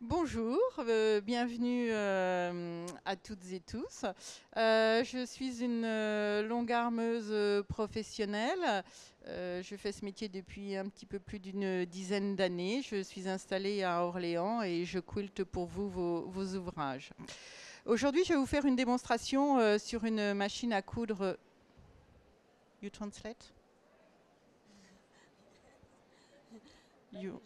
Bonjour, bienvenue à toutes et tous. Je suis une longue-armeuse professionnelle. Je fais ce métier depuis un petit peu plus d'une dizaine d'années. Je suis installée à Orléans et je quilte pour vous vos ouvrages. Aujourd'hui, je vais vous faire une démonstration sur une machine à coudre. You translate? You.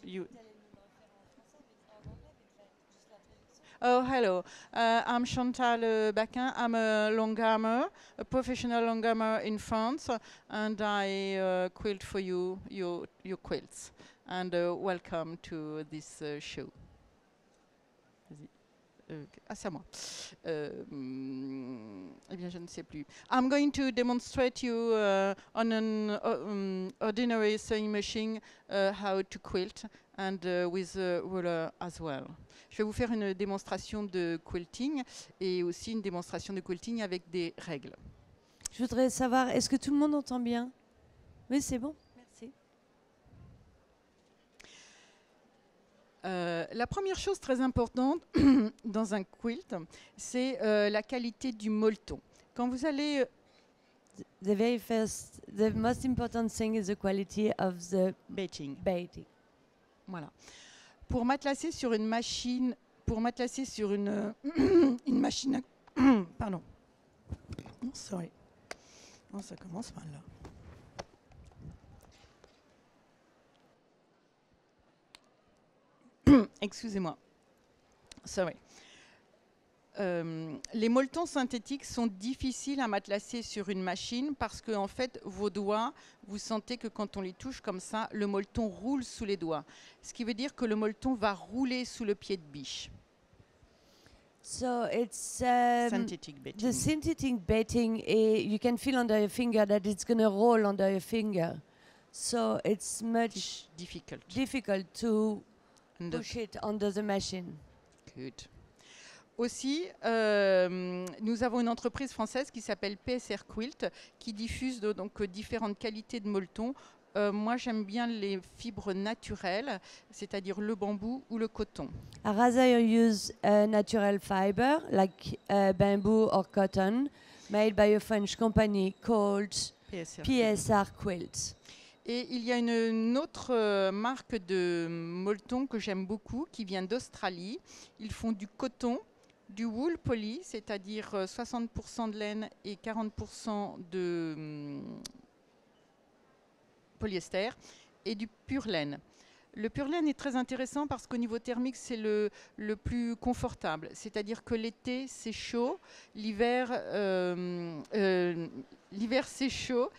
Oh, hello. I'm Chantal Baquin. I'm a longarmer, a professional longarmer in France, and I quilt for you your quilts. And welcome to this show. Vas-y. Ah, c'est à moi. Eh bien, je ne sais plus. I'm going to demonstrate you on an ordinary sewing machine how to quilt and with a ruler as well. Je vais vous faire une démonstration de quilting et aussi une démonstration de quilting avec des règles. Je voudrais savoir, est-ce que tout le monde entend bien? Oui, c'est bon. Merci. La première chose très importante dans un quilt, c'est la qualité du molleton. Quand vous allez The most important thing is the quality of the baiting. Voilà. Pour matelassser sur une machine, une machine pardon. Oh, sorry. Oh, ça commence mal là. Excusez-moi. Sorry. Les molletons synthétiques sont difficiles à matelasser sur une machine parce que en fait vos doigts, vous sentez que quand on les touche comme ça, le molleton roule sous les doigts. Ce qui veut dire que le molleton va rouler sous le pied de biche. So it's Synthetic baiting. the synthetic baiting. You can feel under your finger that it's going to roll under your finger. So it's much difficult to push it under the machine. Good. Aussi, nous avons une entreprise française qui s'appelle PSR Quilt qui diffuse donc différentes qualités de molleton. Moi, j'aime bien les fibres naturelles, c'est-à-dire le bambou ou le coton. I rather use natural fiber like bamboo or cotton made by a French company called PSR Quilt. Et il y a une autre marque de molleton que j'aime beaucoup qui vient d'Australie. Ils font du coton, du wool poly, c'est-à-dire 60% de laine et 40% de polyester, et du pur laine. Le pur laine est très intéressant parce qu'au niveau thermique, c'est le plus confortable. C'est-à-dire que l'été, c'est chaud, l'hiver, c'est chaud,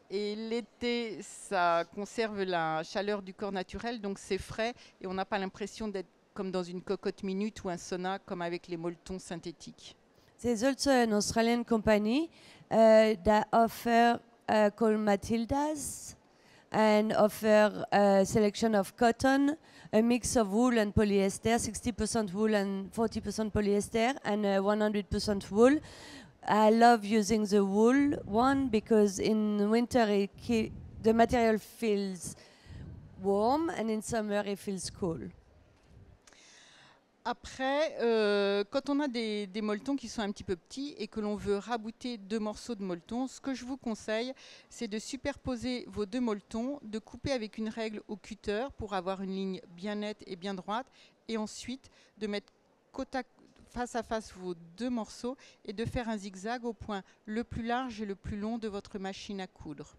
et l'été, ça conserve la chaleur du corps naturel, donc c'est frais, et on n'a pas l'impression d'être comme dans une cocotte minute ou un sauna, comme avec les molletons synthétiques. There's also an Australian company that offer called Matilda's and offer a selection of cotton, a mix of wool and polyester, 60% wool and 40% polyester, and 100% wool. I love using the wool one because in winter the material feels warm and in summer it feels cool. Après, quand on a des molletons qui sont un petit peu petits et que l'on veut rabouter 2 morceaux de molleton, ce que je vous conseille, c'est de superposer vos 2 molletons, de couper avec une règle au cutter pour avoir une ligne bien nette et bien droite, et ensuite de mettre face à face vos 2 morceaux et de faire un zigzag au point le plus large et le plus long de votre machine à coudre.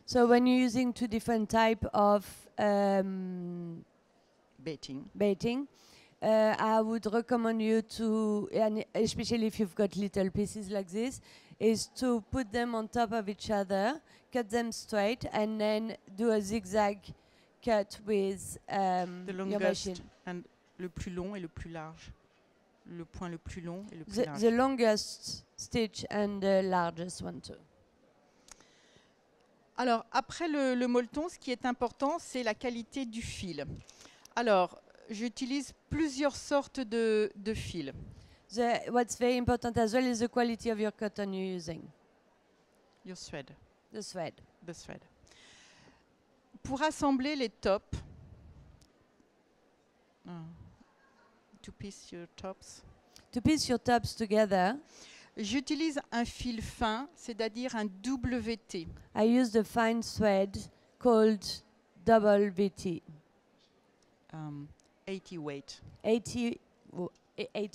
So when you're using 2 different types of baiting, I would recommend you to, and especially if you've got little pieces like this, is to put them on top of each other, cut them straight, and then do a zigzag cut with your machine. And le plus long et le plus large. Le point le plus long et le plus large. The longest stitch and the largest one too. Alors, après le molleton, ce qui est important, c'est la qualité du fil. Alors, j'utilise plusieurs sortes de fils. What's very important as well is the quality of your cotton you're using. Your thread. The thread. The thread. Pour assembler les tops, to piece your tops. To piece your tops together, J'utilise un fil fin, c'est-à-dire un WT. I use the fine thread called double VT, 80 weight. 80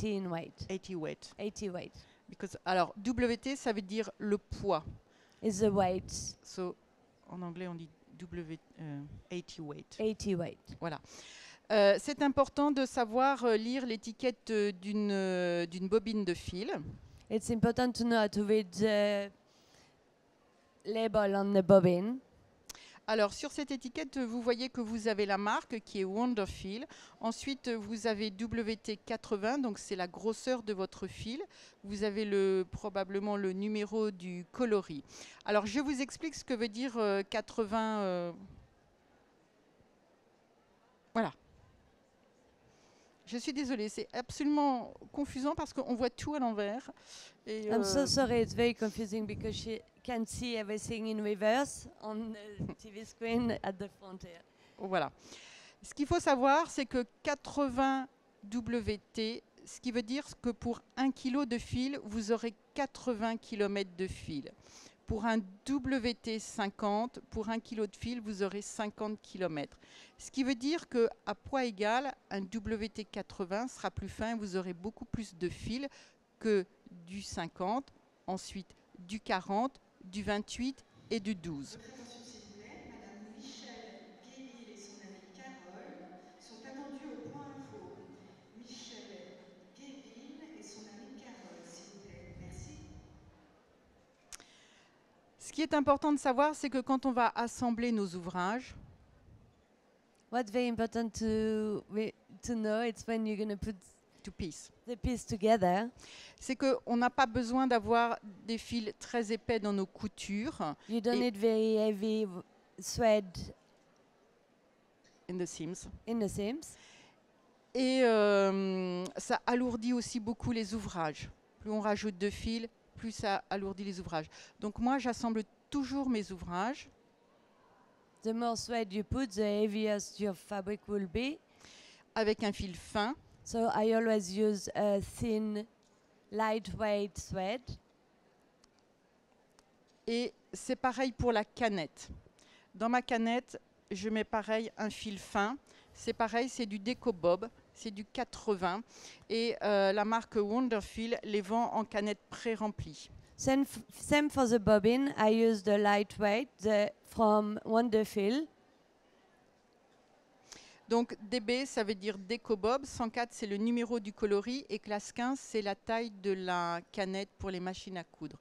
in weight. 80 weight. 80 weight Alors, WT, ça veut dire le poids. is the weight. So, en anglais, on dit 80 weight. 80 weight. Voilà. C'est important de savoir lire l'étiquette d'une bobine de fil. It's important to know how to read the label on the bobbin. Alors, sur cette étiquette, vous voyez que vous avez la marque qui est Wonderfil. Ensuite, vous avez WT80, donc c'est la grosseur de votre fil. Vous avez probablement le numéro du coloris. Alors, je vous explique ce que veut dire 80. Voilà. Je suis désolée, c'est absolument confusant parce qu'on voit tout à l'envers. I'm so sorry, it's very confusing because she can see everything in reverse on the TV screen at the front here. Voilà. Ce qu'il faut savoir, c'est que 80 WT, ce qui veut dire que pour 1 kg de fil, vous aurez 80 km de fil. Pour un WT 50, pour 1 kg de fil, vous aurez 50 km. Ce qui veut dire qu'à poids égal, un WT 80 sera plus fin, vous aurez beaucoup plus de fil que du 50, ensuite du 40, du 28 et du 12. Votre attention s'il vous plaît, Madame Michel Guéville et son amie Carole sont attendues au point info. Michel Guéville et son amie Carole, s'il vous plaît. Merci. Ce qui est important de savoir, c'est que quand on va assembler nos ouvrages, What's very important to know, it's when you're going to put to piece, the piece together. c'est qu'on n'a pas besoin d'avoir des fils très épais dans nos coutures You don't Et- need very heavy thread in the seams. in the seams. Et ça alourdit aussi beaucoup les ouvrages. Plus on rajoute de fils, plus ça alourdit les ouvrages. Donc moi, j'assemble toujours mes ouvrages The more thread you put, the heavier your fabric will be. avec un fil fin. So I always use a thin, lightweight thread. Et c'est pareil pour la canette. Dans ma canette, je mets pareil un fil fin. C'est pareil, c'est du Decobob, c'est du 80. Et la marque Wonderfil les vend en canette pré-remplie. Same for the bobbin. I use the lightweight from Wonderfil. Donc DB, ça veut dire Decobob. 104, c'est le numéro du coloris. Et classe 15, c'est la taille de la canette pour les machines à coudre.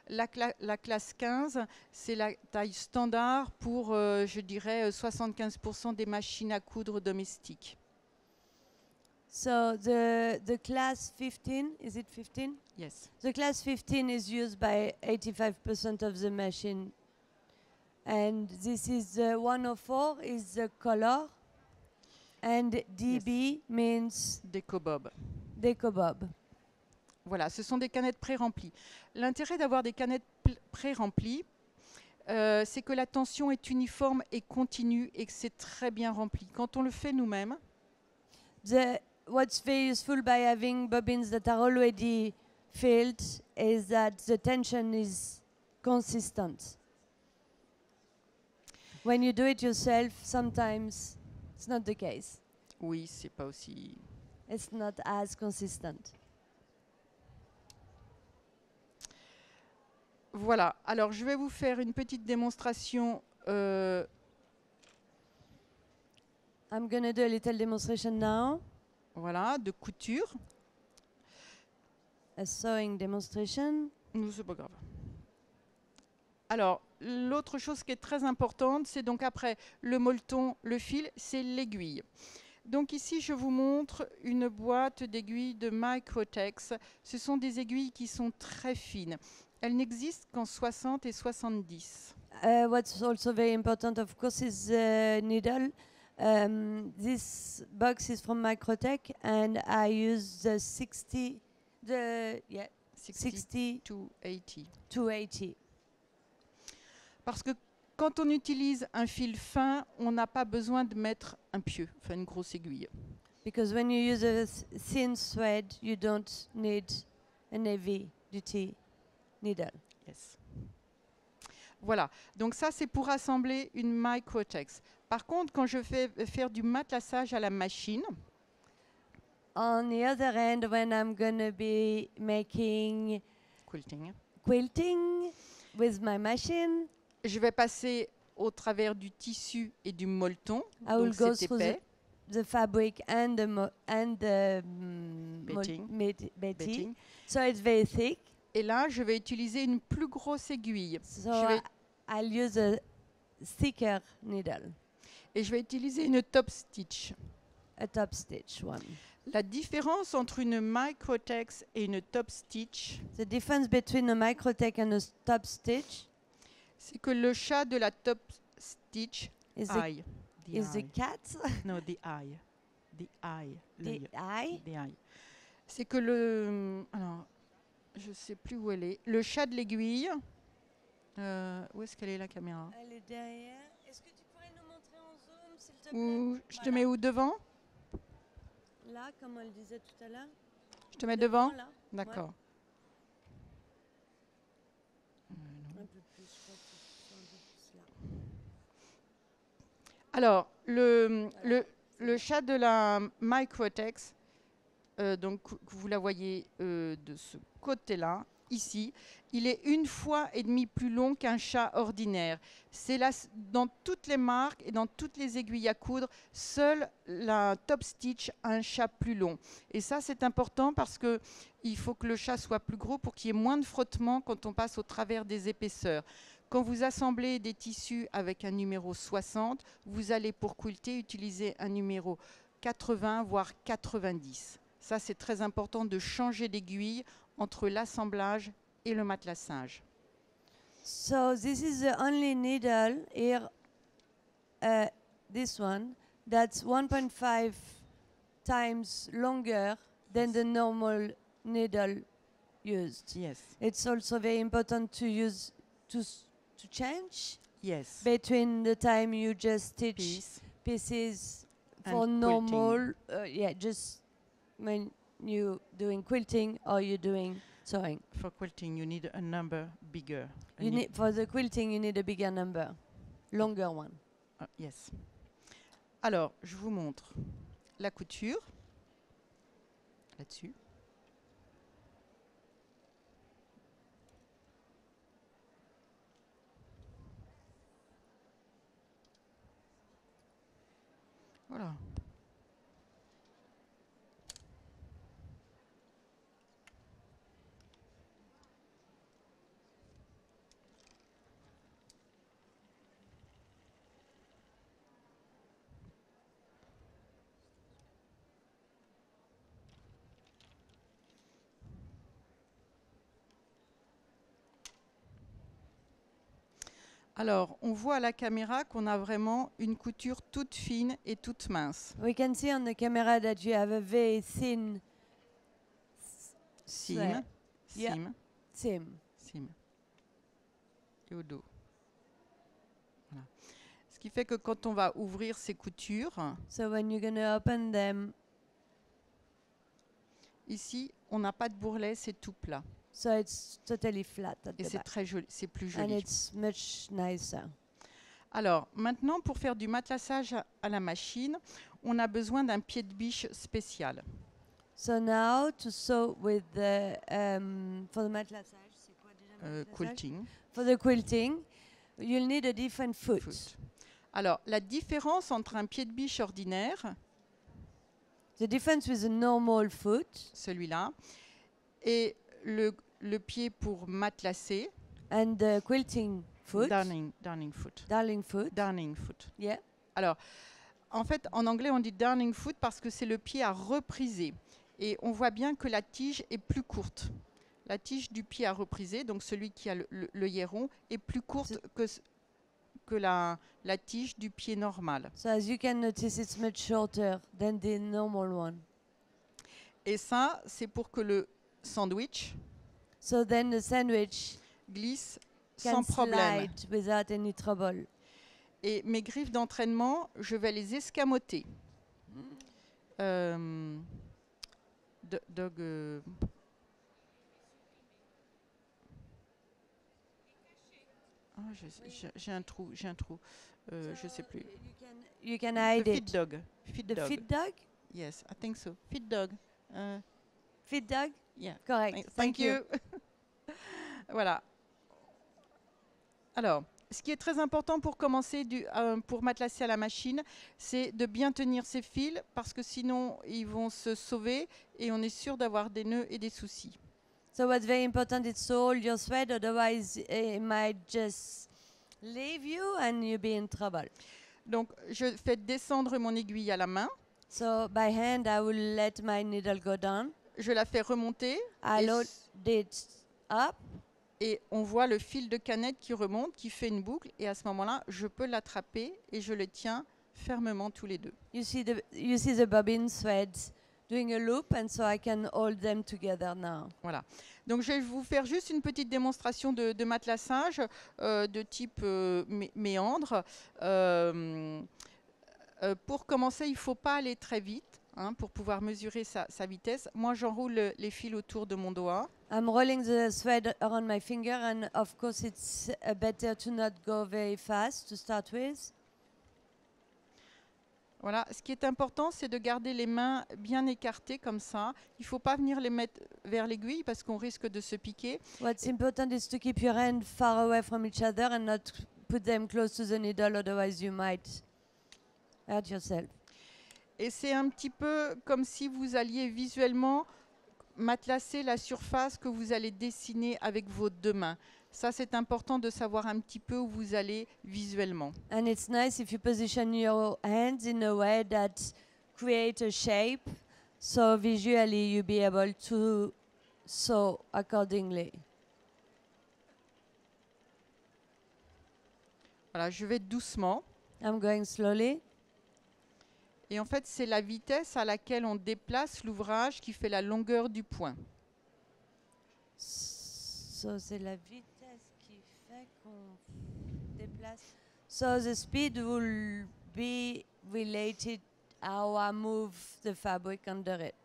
La classe 15, c'est la taille standard pour, je dirais, 75% des machines à coudre domestiques. So the class 15, is it 15? Yes. The class 15 is used by 85% of the machine. And this is the 104 is the color. And DB means Decobob. Decobob. Voilà, ce sont des canettes pré-remplies. L'intérêt d'avoir des canettes pré-remplies, c'est que la tension est uniforme et continue et que c'est très bien rempli. Quand on le fait nous-mêmes, What's very useful by having bobbins that are already filled is that the tension is consistent. When you do it yourself, sometimes it's not the case. oui, c'est pas aussi... It's not as consistent. Voilà, alors je vais vous faire une petite démonstration. I'm going to do a little demonstration now, Voilà, de couture. a sewing demonstration. Non, c'est pas grave. Alors, l'autre chose qui est très importante, c'est donc après le molleton, le fil, c'est l'aiguille. Donc ici, je vous montre une boîte d'aiguilles de Microtex. Ce sont des aiguilles qui sont très fines. Elles n'existent qu'en 60 et 70. What's also very important, of course, is the needle. This box is from Microtech, and I use the 60 to 80. to 80. Parce que quand on utilise un fil fin, on n'a pas besoin de mettre un pieu, enfin une grosse aiguille. Because when you use a thin thread, you don't need an heavy duty needle. Yes. Voilà, donc ça c'est pour assembler une Microtex. Par contre, quand je fais faire du matelassage à la machine, On the other hand, when I'm gonna be making quilting, quilting with my machine, je vais passer au travers du tissu et du molleton, I will donc go c'est through épais, the fabric and the Bedding. bedding. bedding. So it's very thick. Et là, je vais utiliser une plus grosse aiguille. So Je vais- I'll use a thicker needle, Et je vais utiliser une top stitch. a top stitch one. La différence entre une Microtex et une top stitch, The difference between a microtech and a top stitch c'est que le chat de la top stitch, is eye, the is the eye. cat, No, the eye. The eye. the l'œil. eye. The eye. C'est que le... Alors, je sais plus où elle est. Le chat de l'aiguille... où est-ce qu'elle est la caméra? Elle est derrière. Est-ce que tu pourrais nous montrer en zoom, s'il te plaît? Ou je te Voilà. mets où devant? Là, comme on le disait tout à l'heure. Je te mets devant? Là. D'accord. Un peu plus, je crois que c'est un peu plus là. Alors, le chat de la Microtex, donc vous la voyez de ce côté-là, ici, il est 1,5 fois plus long qu'un chat ordinaire. C'est là, dans toutes les marques et dans toutes les aiguilles à coudre, seule la top stitch a un chat plus long. Et ça, c'est important parce que il faut que le chat soit plus gros pour qu'il y ait moins de frottement quand on passe au travers des épaisseurs. Quand vous assemblez des tissus avec un numéro 60, vous allez pour quilter utiliser un numéro 80 voire 90. Ça, c'est très important de changer d'aiguille entre l'assemblage et le matelassage. So this is the only needle here, this one, that's 1.5 times longer than the normal needle used. Yes, It's also very important to use to change yes. between the time you just stitch Piece pieces and for quilting. normal, just when you doing quilting or you doing sewing. For quilting, you need a number bigger. You need for the quilting you need a bigger number, longer one. Yes. Alors, je vous montre la couture là-dessus. Voilà. Alors, on voit à la caméra qu'on a vraiment une couture toute fine et toute mince. We can see on the camera that you have a very thin Cime, Ouais. Yeah. cime, seam. cime. Et au dos. Voilà. Ce qui fait que quand on va ouvrir ces coutures, So when you're gonna open them, ici, on n'a pas de bourrelet, c'est tout plat. so it's totally flat at Et the c'est back, très joli, c'est plus and joli. it's much nicer. Alors, maintenant, pour faire du matelassage à la machine, on a besoin d'un pied de biche spécial. So now to sew with the for the matelassage, c'est quoi déjà le matelassage? Quilting. For the quilting, you'll need a different foot. Foot. Alors, la différence entre un pied de biche ordinaire, The difference with a normal foot celui-là, et le pied pour matelasser, and the quilting foot, darning foot. darling foot, Darning foot. yeah. Alors, en fait, en anglais, on dit darning foot parce que c'est le pied à repriser. Et on voit bien que la tige est plus courte. La tige du pied à repriser, donc celui qui a le héron, est plus courte que la tige du pied normal. So as you can notice, it's much shorter than the normal one. Et ça, c'est pour que le sandwich So then the sandwich glisse can sans problème. slide without any trouble. Et mes griffes d'entraînement, je vais les escamoter. Dog. Oh, j'ai un trou. Je sais plus. You can The hide feed it. dog. Feed The dog. feed dog? Yes, I think so. Feed dog. Feed dog? Yeah. Correct. Thank you. Voilà. Alors, ce qui est très important pour commencer pour matelasser à la machine, c'est de bien tenir ses fils parce que sinon ils vont se sauver et on est sûr d'avoir des nœuds et des soucis. So what's very important is to hold your thread, otherwise it might just leave you and you'll be in trouble. Donc, je fais descendre mon aiguille à la main, So by hand, I will let my needle go down. je la fais remonter I et, load it up, et on voit le fil de canette qui remonte, qui fait une boucle et à ce moment-là, je peux l'attraper et je le tiens fermement tous les deux. you see the bobbin threads doing a loop, and so I can hold them together now. Voilà. Donc je vais vous faire juste une petite démonstration de matelassage de type méandre. Pour commencer, il ne faut pas aller très vite pour pouvoir mesurer sa vitesse. Moi, j'enroule les fils autour de mon doigt. I'm rolling the thread around my finger, and of course it's better to not go very fast to start with. Voilà. Ce qui est important, c'est de garder les mains bien écartées comme ça. Il ne faut pas venir les mettre vers l'aiguille parce qu'on risque de se piquer. What's important is to keep your hands far away from each other and not put them close to the needle, otherwise you might hurt yourself. Et c'est un petit peu comme si vous alliez visuellement matelasser la surface que vous allez dessiner avec vos deux mains. Ça, c'est important de savoir un petit peu où vous allez visuellement. And it's nice if you position your hands in a way that create a shape, so visually you'll be able to sew accordingly. Voilà, je vais doucement. I'm going slowly. Et en fait, c'est la vitesse à laquelle on déplace l'ouvrage qui fait la longueur du point. So c'est la vitesse qui fait qu'on déplace. So the speed will be related how I move the fabric under it,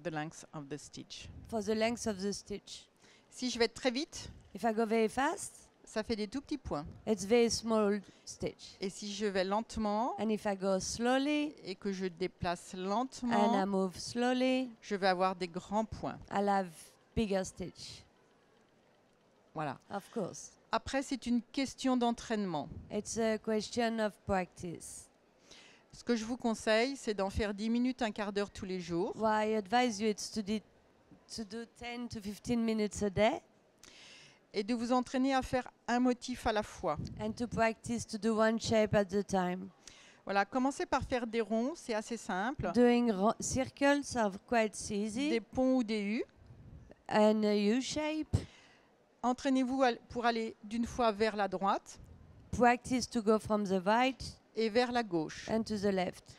The length of the stitch. for the length of the stitch. Si je vais très vite, If I go very fast, ça fait des tout petits points. it's very small stitch. Et si je vais lentement And if I go slowly et que je déplace and I lentement, move slowly, je vais avoir des grands points. I'll have bigger stitch. Voilà. Of course. Après, c'est une question d'entraînement. It's a question of practice. Ce que je vous conseille, c'est d'en faire 10 minutes, un quart d'heure tous les jours. What I advise you is to do 10 to 15 minutes a day Et de vous entraîner à faire un motif à la fois. and to practice to do one shape at a time. Voilà, commencez par faire des ronds, c'est assez simple. Doing circles are quite easy, Des ponts ou des U. and a U shape. Entraînez-vous pour aller d'une fois vers la droite Practice to go from the right et vers la gauche. and to the left.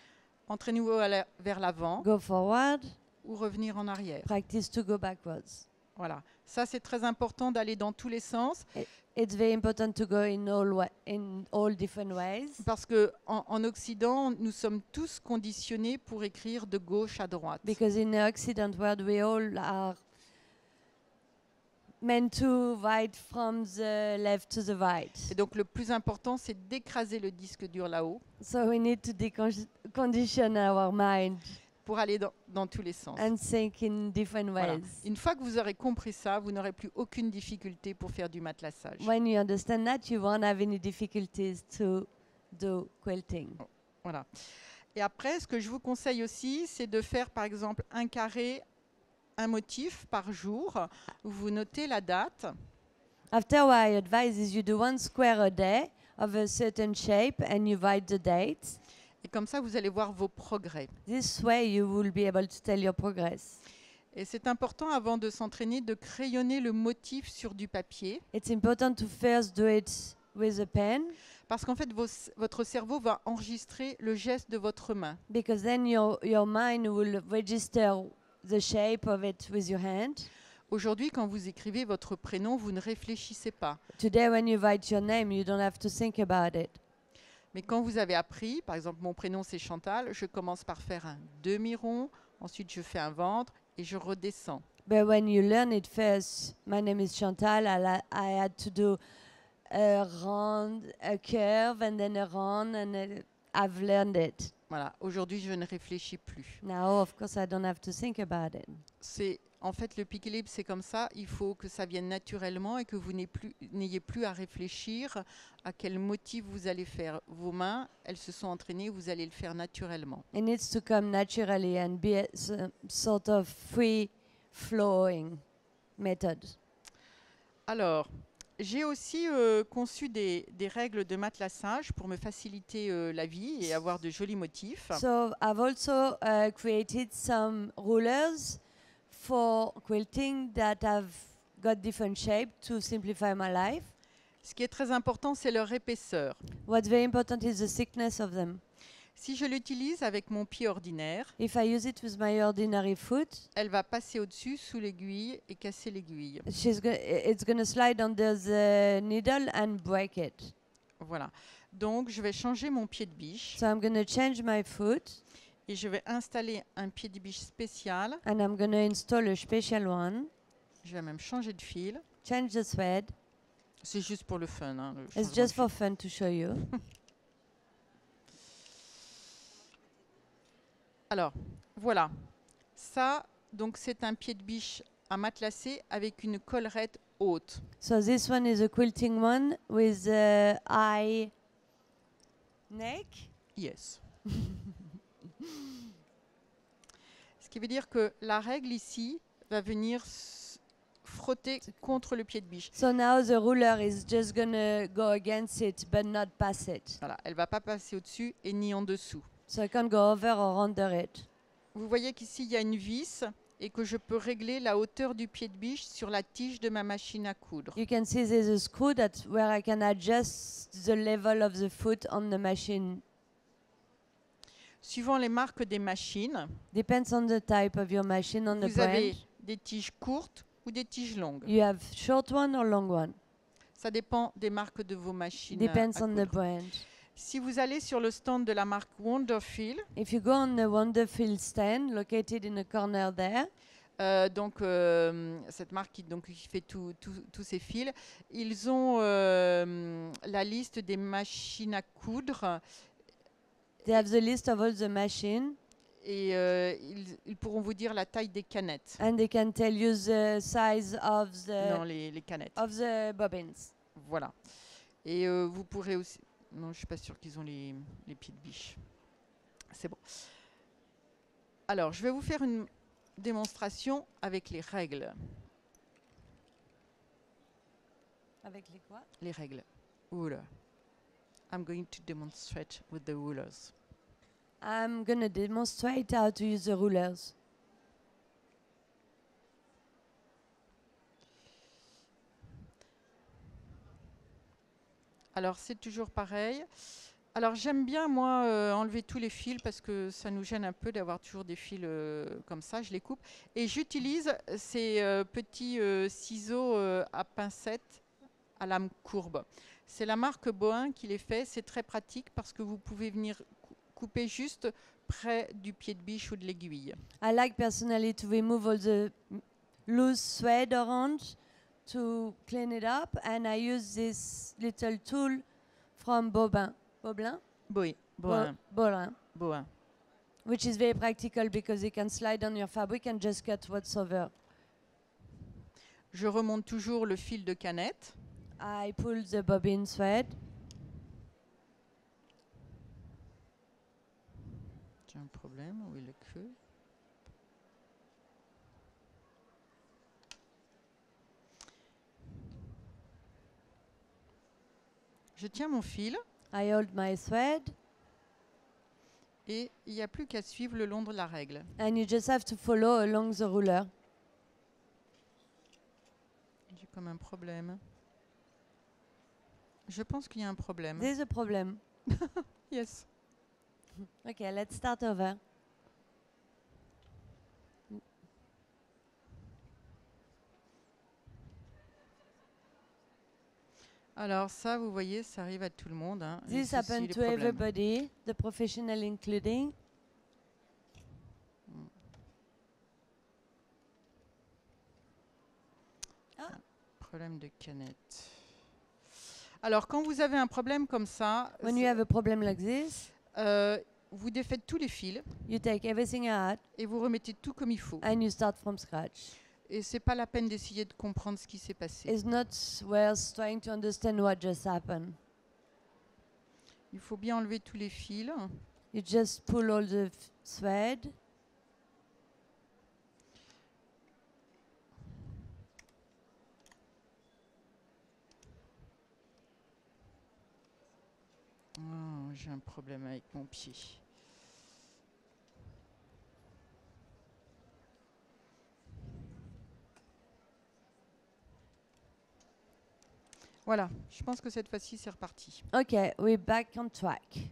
Entraînez-vous vers l'avant Go forward, ou revenir en arrière. practice to go backwards. Voilà, ça c'est très important d'aller dans tous les sens It's very important to go in all different ways, parce que en Occident, nous sommes tous conditionnés pour écrire de gauche à droite. because in the Occident world we all are meant to write from the left to the right. Et donc le plus important, c'est d'écraser le disque dur là-haut So we need to decondition our mind pour aller dans tous les sens. and think in different Voilà. ways. Une fois que vous aurez compris ça, vous n'aurez plus aucune difficulté pour faire du matelassage. When you understand that, you won't have any difficulties to do quilting. Voilà. Et après, ce que je vous conseille aussi, c'est de faire par exemple un carré, un motif par jour. Vous notez la date. After what I advise is you do one square a day of a certain shape and you write the date. Et comme ça, vous allez voir vos progrès. This way you will be able to tell your progress. Et c'est important, avant de s'entraîner, de crayonner le motif sur du papier. It's important to first do it with a pen, Parce qu'en fait, votre cerveau va enregistrer le geste de votre main. because then your mind will register the shape of it with your hand. Aujourd'hui, quand vous écrivez votre prénom, vous ne réfléchissez pas. Today when you write your name, you don't have to think about it. Mais quand vous avez appris, par exemple mon prénom c'est Chantal, je commence par faire un demi-rond, ensuite je fais un ventre et je redescends. But when you learn it first, my name is Chantal, I had to do a round, a curve, and then a round, and I've learned it. Voilà, aujourd'hui je ne réfléchis plus. Now, of course, I don't have to think about it. C'est en fait le pic et libre, c'est comme ça. Il faut que ça vienne naturellement et que vous n'ayez plus à réfléchir à quel motif vous allez faire. Vos mains, elles se sont entraînées, vous allez le faire naturellement. It needs to come naturally and be a sort of free-flowing method. Alors, j'ai aussi conçu des règles de matelassage pour me faciliter la vie et avoir de jolis motifs. So I've also created some rulers for quilting that have got different shape to simplify my life. Ce qui est très important, c'est leur épaisseur. What's very important is the thickness of them. Si je l'utilise avec mon pied ordinaire, If I use it with my ordinary foot, elle va passer au-dessus, sous l'aiguille et casser l'aiguille. it's going to slide under the needle and break it. Voilà. Donc, je vais changer mon pied de biche So I'm going to change my foot et je vais installer un pied de biche spécial. and I'm going to install a special one, Je vais même changer de fil. change the thread. C'est juste pour le fun. Hein, le It's changement just de for fun to show you. Alors, voilà. Ça, donc, c'est un pied de biche à matelasser avec une collerette haute. So this one is a quilting one with a high neck. Yes. Ce qui veut dire que la règle ici va venir frotter contre le pied de biche. So now the ruler is just gonna go against it but not pass it. Voilà, elle va pas passer au-dessus et ni en dessous. So I can't go over or under it. Vous voyez qu'ici il y a une vis et que je peux régler la hauteur du pied de biche sur la tige de ma machine à coudre. You can see there's a screw where I can adjust the level of the foot on the machine. Suivant les marques des machines, Depends on the type of your machine, on the vous avez brand. des tiges courtes ou des tiges longues. You have short one or long one. Ça dépend des marques de vos machines Depends à on the coudre. brand. Si vous allez sur le stand de la marque Wonderfeel, If you go on the Wonderfeel stand located in a corner there, cette marque qui fait tous ces fils, ils ont la liste des machines à coudre they have the list of all the machines et ils pourront vous dire la taille des canettes. and they can tell you the size of Non, les canettes. the bobbins. Voilà. Et vous pourrez aussi... Non, je ne suis pas sûre qu'ils ont les pieds de biche. C'est bon. Alors, je vais vous faire une démonstration avec les règles. Avec les quoi? Les règles. Ruler. I'm going to demonstrate with the rulers. I'm gonna demonstrate how to use the rulers. Alors, c'est toujours pareil. Alors, j'aime bien, moi, enlever tous les fils parce que ça nous gêne un peu d'avoir toujours des fils comme ça. Je les coupe. Et j'utilise ces petits ciseaux à pincette à lame courbe. C'est la marque Bohin qui les fait. C'est très pratique parce que vous pouvez venir couper juste près du pied de biche ou de l'aiguille. I like personally to remove all the loose thread around to clean it up, and I use this little tool from Boblin, Oui, Bohin. Boblin, Bohin. which is very practical because you can slide on your fabric and just cut what's over. Je remonte toujours le fil de canette. I pull the bobbin thread. J'ai un problème, où est le queue? Je tiens mon fil I hold my thread, et il n'y a plus qu'à suivre le long de la règle. and you just have to follow along the ruler. J'ai comme un problème. Je pense qu'il y a un problème. There's a problem. Yes. Okay, let's start over. Alors ça, vous voyez, ça arrive à tout le monde. Hein, et This c'est aussi happened les to problèmes. everybody, the professional including. Problème de canette. Alors, quand vous avez un problème comme ça, When you have a problem like this, vous défaites tous les fils you take everything out et vous remettez tout comme il faut. and you start from scratch. Et c'est pas la peine d'essayer de comprendre ce qui s'est passé. It's not worth trying to understand what just happened. Il faut bien enlever tous les fils. You just pull all the thread. Oh, j'ai un problème avec mon pied. Voilà, je pense que cette fois-ci, c'est reparti. Okay, we're back on track.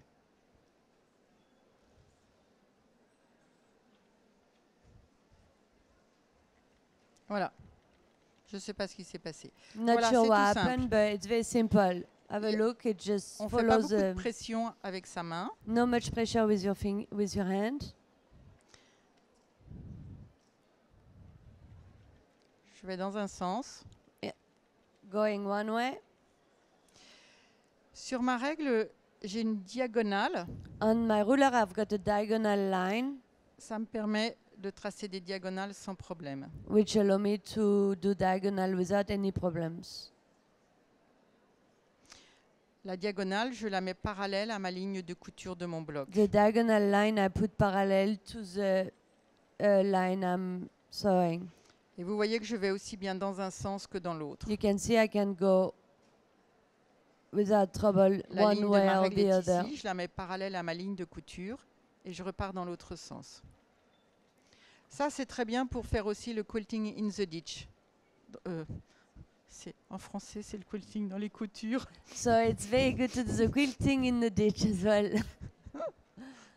Voilà. Je ne sais pas ce qui s'est passé. Not Voilà, sure c'est what tout happened, but it's very simple. Have a Yeah. look. It just On ne fait pas follows beaucoup de pression avec sa main. no much pressure with your hand. Je vais dans un sens. Going one way. Sur ma règle, j'ai une diagonale. On my ruler, I've got a diagonal line, Ça me permet de tracer des diagonales sans problème. which allow me to do diagonal without any problems. La diagonale, je la mets parallèle à ma ligne de couture de mon bloc. The diagonal line I put parallel to the line I'm sewing. Et vous voyez que je vais aussi bien dans un sens que dans l'autre. You can see I can go without trouble La one ligne de way ma or règle the est other. ici, je la mets parallèle à ma ligne de couture et je repars dans l'autre sens. Ça, c'est très bien pour faire aussi le quilting in the ditch. En français, c'est le quilting dans les coutures. So it's very good to do the quilting in the ditch as well.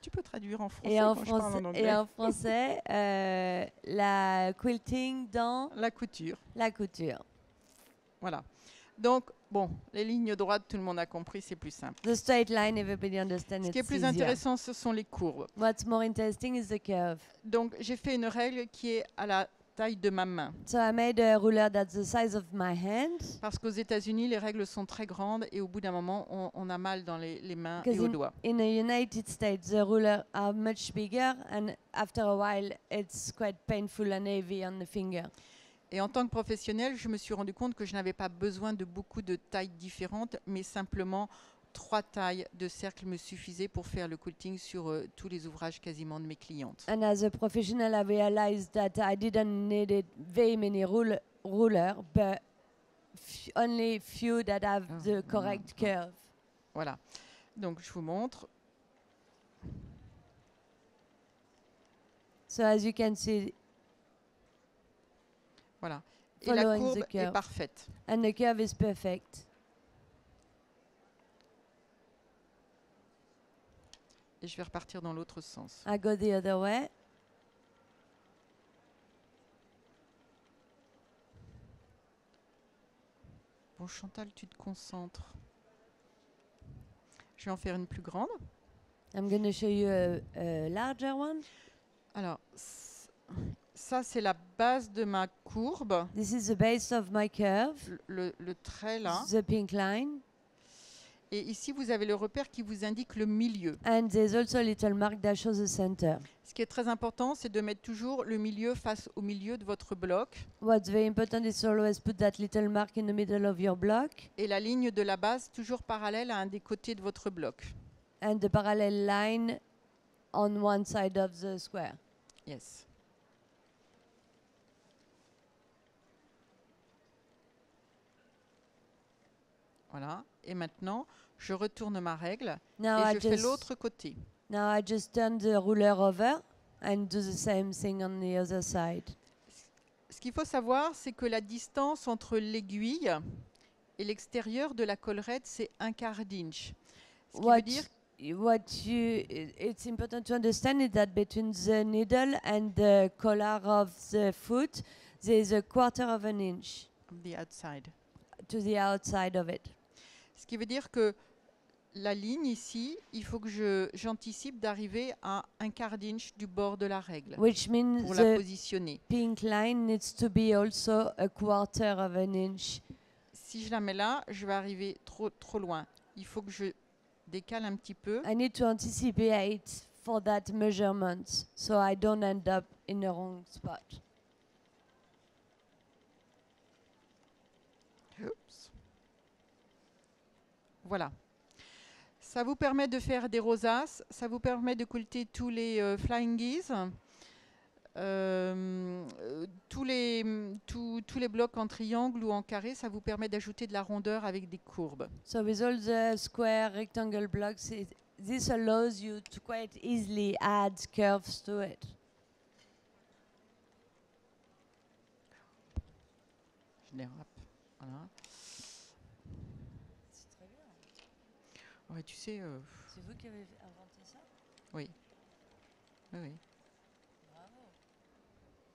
Tu peux traduire en français Et en quand je parle en français, anglais. la quilting dans La couture. la couture. Voilà. Donc, bon, les lignes droites, tout le monde a compris, c'est plus simple. The straight line, everybody understands Ce qui est it's plus easier. intéressant, ce sont les courbes. What's more interesting is the curve. Donc, j'ai fait une règle qui est à la taille de ma main. So I made a ruler that's the size of my hand. Parce qu'aux États-Unis, les règles sont très grandes et au bout d'un moment, on a mal dans les mains et Because aux doigts. in the United States, the rulers are much bigger, and after a while, it's quite painful and heavy on the finger. Et en tant que professionnelle, je me suis rendu compte que je n'avais pas besoin de beaucoup de tailles différentes, mais simplement 3 tailles de cercle me suffisaient pour faire le quilting sur tous les ouvrages quasiment de mes clientes. And as a professional, I realized that I didn't need it very many ruler, but only few that have the correct curve. Voilà. Donc je vous montre. So as you can see, Voilà. Et la Following courbe the curve. est parfaite. and the curve is perfect. Et je vais repartir dans l'autre sens. I go the other way. Bon, Chantal, tu te concentres. Je vais en faire une plus grande. I'm going to show you a larger one. Alors, ça, c'est la base de ma courbe, This is the base of my curve, le trait là. the pink line. Et ici, vous avez le repère qui vous indique le milieu. And there's also a little mark that shows the center. Ce qui est très important, c'est de mettre toujours le milieu face au milieu de votre bloc What's very important is to always put that little mark in the middle of your block et la ligne de la base toujours parallèle à un des côtés de votre bloc. and the parallel line on one side of the square. Yes. Voilà. Et maintenant, je retourne ma règle Now et I je fais just l'autre côté. now I just turn the ruler over and do the same thing on the other side. Ce qu'il faut savoir, c'est que la distance entre l'aiguille et l'extérieur de la collerette, c'est 1/4 d'inch. Ce qui veut dire It's important to understand is that between the needle and the collar of the foot, there is a 1/4 of an inch the outside. to the outside of it. Ce qui veut dire que la ligne ici, il faut que j'anticipe d'arriver à un quart d'inch du bord de la règle which means pour la the positionner. pink line needs to be also a quarter of an inch. Si je la mets là, je vais arriver trop loin. Il faut que je décale un petit peu. I need to anticipate for that measurement so I don't end up in the wrong spot. Oups. Voilà. Ça vous permet de faire des rosaces, ça vous permet de quilter tous les flying geese, tous les blocs en triangle ou en carré, ça vous permet d'ajouter de la rondeur avec des courbes. So with all the square rectangle blocks, this allows you to quite easily add curves to it. Je dérape. Voilà. C'est très bien. Ouais, tu sais, C'est vous qui avez inventé ça? oui. Oui, oui. Bravo.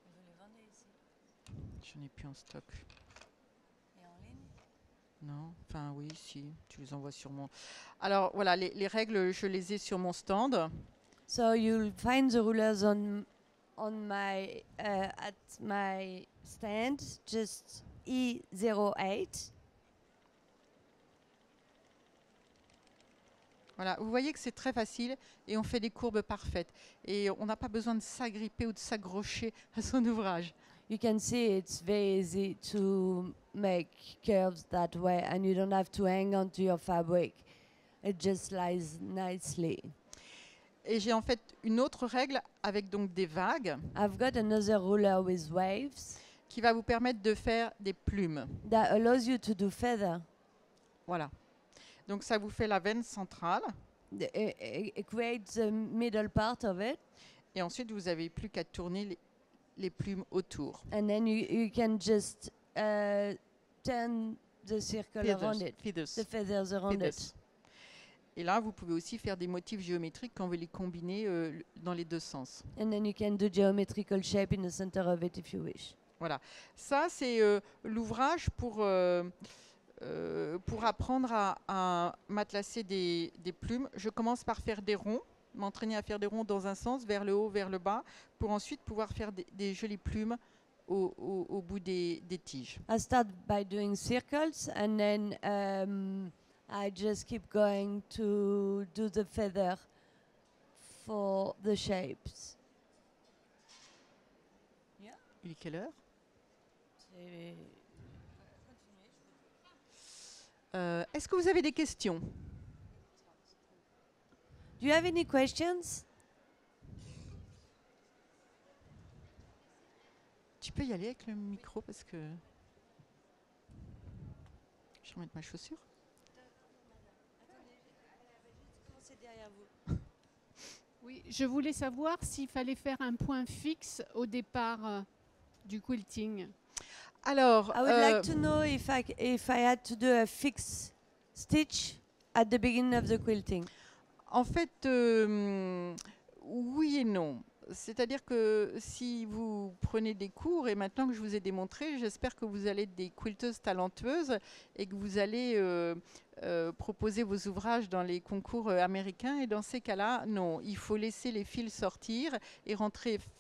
Vous les vendez ici J'en ai plus en stock. et en ligne? Non, enfin oui, si, tu les envoies sur mon... Alors voilà, les règles, je les ai sur mon stand. So you'll find the rulers on my at my stand, just E08. Voilà, vous voyez que c'est très facile et on fait des courbes parfaites. Et on n'a pas besoin de s'agripper ou de s'accrocher à son ouvrage. You can see it's very easy to make curves that way, and you don't have to hang on to your fabric. It just lies nicely. Et j'ai en fait une autre règle avec donc des vagues I've got another ruler with waves qui va vous permettre de faire des plumes. that allows you to do feather. Voilà. Donc ça vous fait la veine centrale. It creates the middle part of it, Et ensuite, vous n'avez plus qu'à tourner les plumes autour. and then you can just turn the circle around it, the feathers around it. Feathers. Et là, vous pouvez aussi faire des motifs géométriques quand vous les combinez dans les deux sens. And then you can do geometrical shape in the center of it if you wish. Voilà. Ça, c'est l'ouvrage pour apprendre à matelasser des plumes. Je commence par faire des ronds, m'entraîner à faire des ronds dans un sens, vers le haut, vers le bas, pour ensuite pouvoir faire des jolies plumes au bout des tiges. I start by doing circles, and then I just keep going to do the feather for the shapes. Il est quelle heure? Est-ce que vous avez des questions? Do you have any questions? Tu peux y aller avec le micro parce que... Je vais remettre ma chaussure. Oui, je voulais savoir s'il fallait faire un point fixe au départ du quilting. Alors, I would like to know if I had to do a fixed stitch at the beginning of the quilting. en fait, oui et non. C'est-à-dire que si vous prenez des cours, et maintenant que je vous ai démontré, j'espère que vous allez être des quilteuses talentueuses et que vous allez proposer vos ouvrages dans les concours américains. Et dans ces cas-là, non, il faut laisser les fils sortir et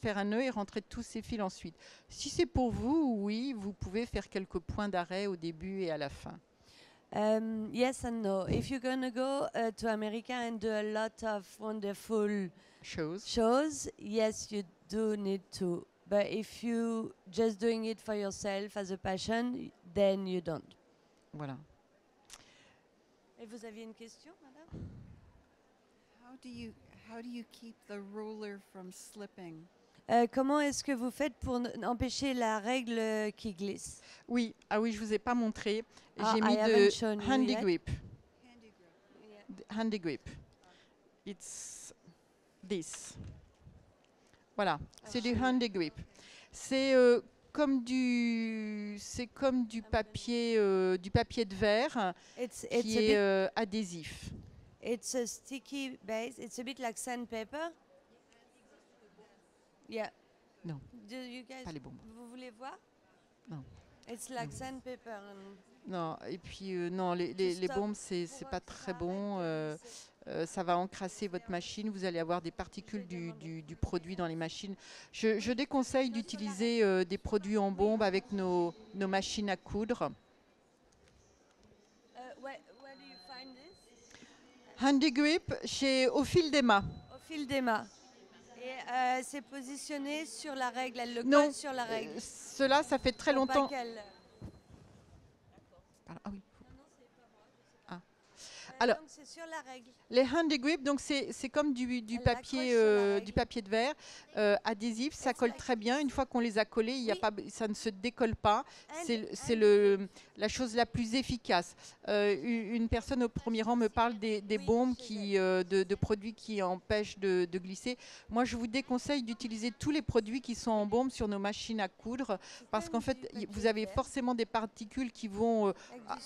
faire un nœud et rentrer tous ces fils ensuite. Si c'est pour vous, oui, vous pouvez faire quelques points d'arrêt au début et à la fin. Yes and no. If you're going to go to America and do a lot of wonderful shows, yes, you do need to. But if you just doing it for yourself as a passion, then you don't. Voilà. Et vous aviez une question, madame? How do you keep the ruler from slipping? Comment est-ce que vous faites pour empêcher la règle qui glisse? Oui, ah oui, je vous ai pas montré. Ah, J'ai I mis haven't shown de you handy yet. grip. Handy grip. Handy grip. It's this. Voilà, c'est du handy grip. C'est comme du papier de verre qui est adhésif. It's a sticky base. It's a bit like sandpaper. Yeah. Non. Do you guys, Pas les bonbons. vous voulez voir? Non. It's like sandpaper. Non, et puis non, les stop. bombes, c'est pas très bon. Ça va encrasser votre machine. Vous allez avoir des particules du produit dans les machines. Je déconseille d'utiliser des produits en bombe avec nos machines à coudre. Where do you find this? Handy Grip au fil des mâts. Au fil des mâts. Et c'est positionné sur la règle, elle le Non, colle sur la règle. Cela, ça fait très Pour pas longtemps. qu'elle- Ah oui. Alors, donc c'est sur la règle. les handy grip, donc c'est comme du Elle papier, l'accroche sur la règle. du papier de verre adhésif, ça colle très bien. Une fois qu'on les a collés, il y a Oui. pas, ça ne se décolle pas. And- C'est and- la chose la plus efficace. Une personne au premier rang me parle des Oui, bombes je de produits qui empêchent de glisser. Moi, je vous déconseille d'utiliser tous les produits qui sont en bombe sur nos machines à coudre parce qu'en fait, vous avez forcément des particules qui vont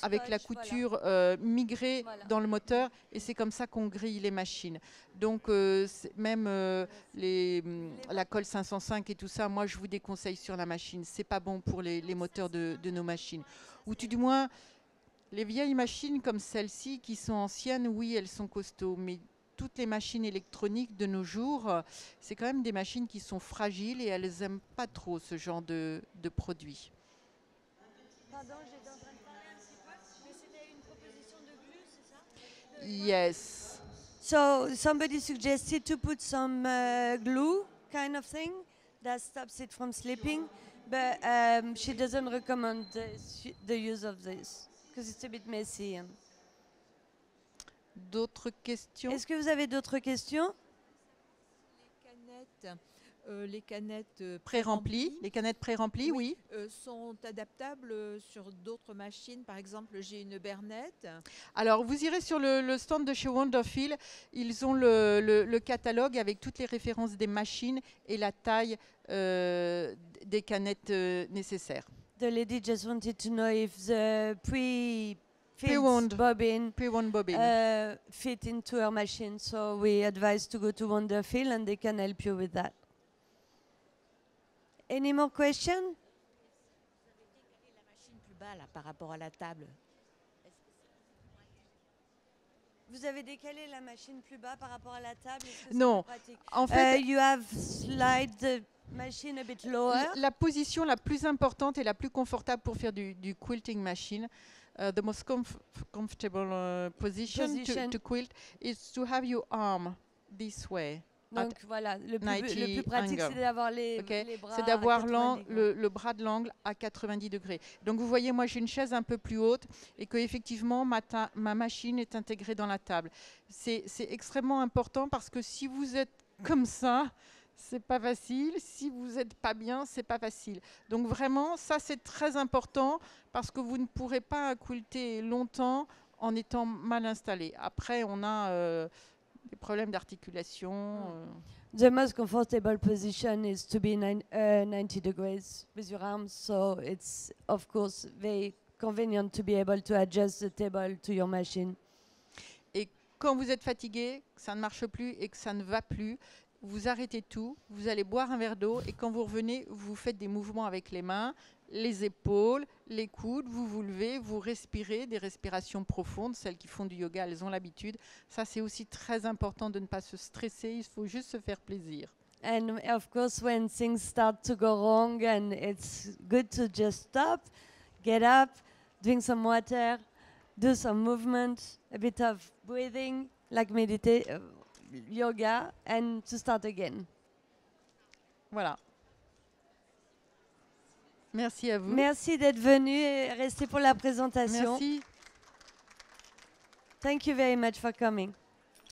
avec la scotch, voilà. couture migrer Voilà. dans le moteur et c'est comme ça qu'on grille les machines. Donc même la colle 505 et tout ça, moi je vous déconseille sur la machine. C'est pas bon pour les moteurs de nos machines. Ou tout du moins les vieilles machines comme celle-ci qui sont anciennes, oui elles sont costauds, mais toutes les machines électroniques de nos jours, c'est quand même des machines qui sont fragiles et elles n'aiment pas trop ce genre de produits. Pardon, j'étais en train de parler un petit peu, mais c'était une proposition de glue, c'est ça? Yes. So somebody suggested to put some glue kind of thing that stops it from slipping, but she doesn't recommend the use of this because it's a bit messy. D'autres questions? Est-ce que vous avez d'autres questions? Les canettes Pré-remplies, les canettes pré-remplies, oui. sont adaptables sur d'autres machines. Par exemple, j'ai une Bernette. Alors, vous irez sur le stand de chez Wonderfeel. Ils ont le catalogue avec toutes les références des machines et la taille des canettes nécessaires. The lady just wanted to know if the Pre-wound. bobbin Pre-wound bobbin. fit into her machine. So we advise to go to Wonderfeel and they can help you with that. Any more questions? La machine plus bas là, par rapport à la table. Vous avez décalé la machine plus bas par rapport à la table? Est-ce que c'est Non. plus pratique? En fait, You have slide the machine a bit lower. la position la plus importante et la plus confortable pour faire du quilting machine, the most comfortable position to quilt is to have your arm this way. Donc voilà, le 90 plus pratique, angle. c'est d'avoir les Ok, bras. c'est à d'avoir 90 le bras de l'angle à 90 degrés. Donc vous voyez, moi j'ai une chaise un peu plus haute et que effectivement ma machine est intégrée dans la table. C'est extrêmement important parce que si vous êtes comme ça, c'est pas facile. Si vous n'êtes pas bien, c'est pas facile. Donc vraiment, ça c'est très important parce que vous ne pourrez pas quilter longtemps en étant mal installé. Après, on a des problèmes d'articulation. The most comfortable position is to be 90 degrees with your arms, so it's of course very convenient to be able to adjust the table to your machine. Et quand vous êtes fatigué, que ça ne marche plus et que ça ne va plus, vous arrêtez tout, vous allez boire un verre d'eau et quand vous revenez, vous faites des mouvements avec les mains, les épaules, les coudes, vous vous levez, vous respirez, des respirations profondes. Celles qui font du yoga, elles ont l'habitude. Ça, c'est aussi très important de ne pas se stresser, il faut juste se faire plaisir. And of course, when things start to go wrong, and it's good to just stop, get up, drink some water, do some movement, a bit of breathing, like yoga, and to start again. Voilà. Merci à vous. Merci d'être venu et rester pour la présentation. Merci. Thank you very much for coming.